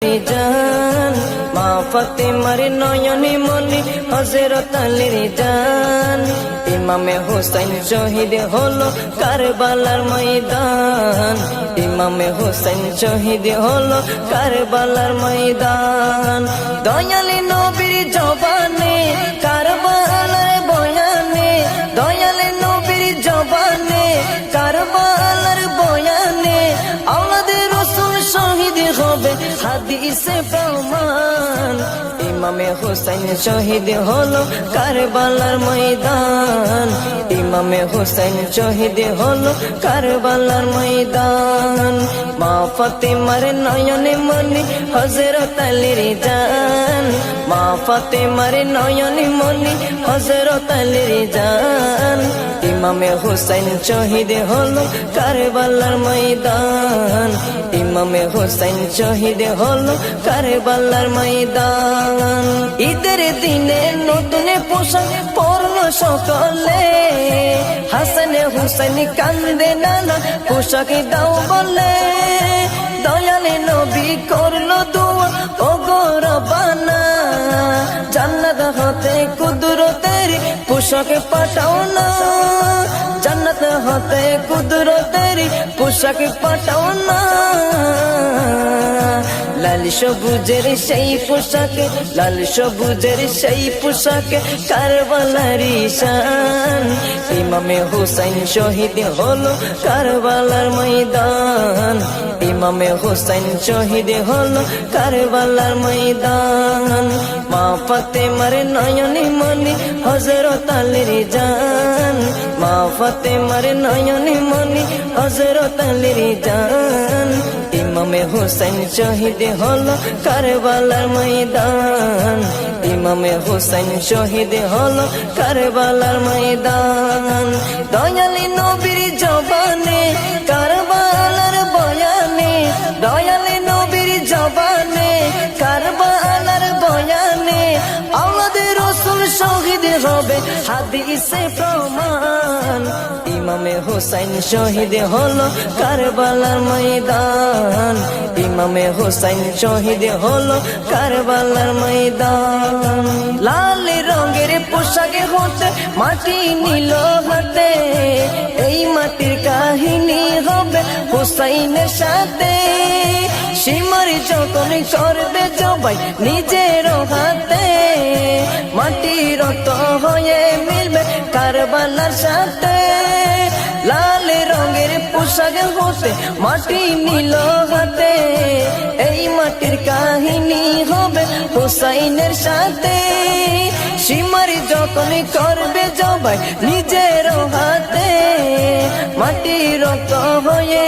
জান মা ফাতেমার নয়নে মনি হযরত আলীর জান ইমামে হুসাইন শহীদ হলো কারবালার ময়দান ইমামে হুসাইন শহীদ হলো কারবালার ময়দান দয়ালি নবীর জবানে কারবালার বয়ানে দয়ালি নবীর জবানে কারবালার বয়ানে আওলাদে রাসূল শহীদ হবে হাদিসে প্রমাণ ইমামে হুসাইন শহীদ হলো কারবালার ময়দান ইমামে হুসাইন শহীদ হলো কারবালার ময়দান মা ফাতেমার নয়নে মনি হযরত আলীর জান মা ফাতেমার নয়নে মনি হযরত আলীর জান ইমামে হুসাইন শহীদ হলো কারবালার ময়দান ইমামে হুসাইন শহীদ হলো কারবালার ময়দান ঈদের দিনে নতুন পোশাক পরলো সকলে হাসান হুসাইন কান্দে নানা পোশাক দাও বলে দয়ালে নবী করলো দোয়া ও গো রব্বানা জান্নাত হতে কুদরতের পোশাক পাঠাও না জান্নাত হতে কুদরতের পোশাক পাঠাও না লাল সবুজের সেই পোশাকে লাল সবুজের সেই পোশাকে কারবালার শান ইমামে হুসাইন শহীদ হলো কারবালার ময়দান ইমামে হুসাইন শহীদ হলো কারবালার ময়দান মা ফাতেমার নয়নে মনি হযরত আলীর জান মা ফাতেমার নয়নে মনি হযরত আলীর জান ইমামে হুসাইন শহীদ হলো কারবালার ময়দান ইমামে হুসাইন শহীদ হলো কারবালার ময়দান দয়ালি নবীর জবানে কারবালার বয়ানে দয়ালি নবীর জবানে কারবালার বয়ানে আওলাদে রাসূল শহীদ হবে হাদিসে প্রমাণ ইমামে হুসাইন শহীদ হলো কারবালার ময়দান ইমামে হুসাইন শহীদ হলো কারবালার ময়দান লাল রঙের পোশাকে হতে মাটি নিল হাতে এই মাটির কাহিনী হবে হুসাইনের সাথে সীমার যখন করবে জবাই নিজের হাতে মাটি রক্ত হয়ে মিলবে কারবালার সাথে লাল রঙের পোশাক হতে মাটি নিল হাতে এই মাটির কাহিনী হবে হুসাইনের সাথে সীমার যখন করবে জবাই নিজের হাতে মাটি রক্ত হয়ে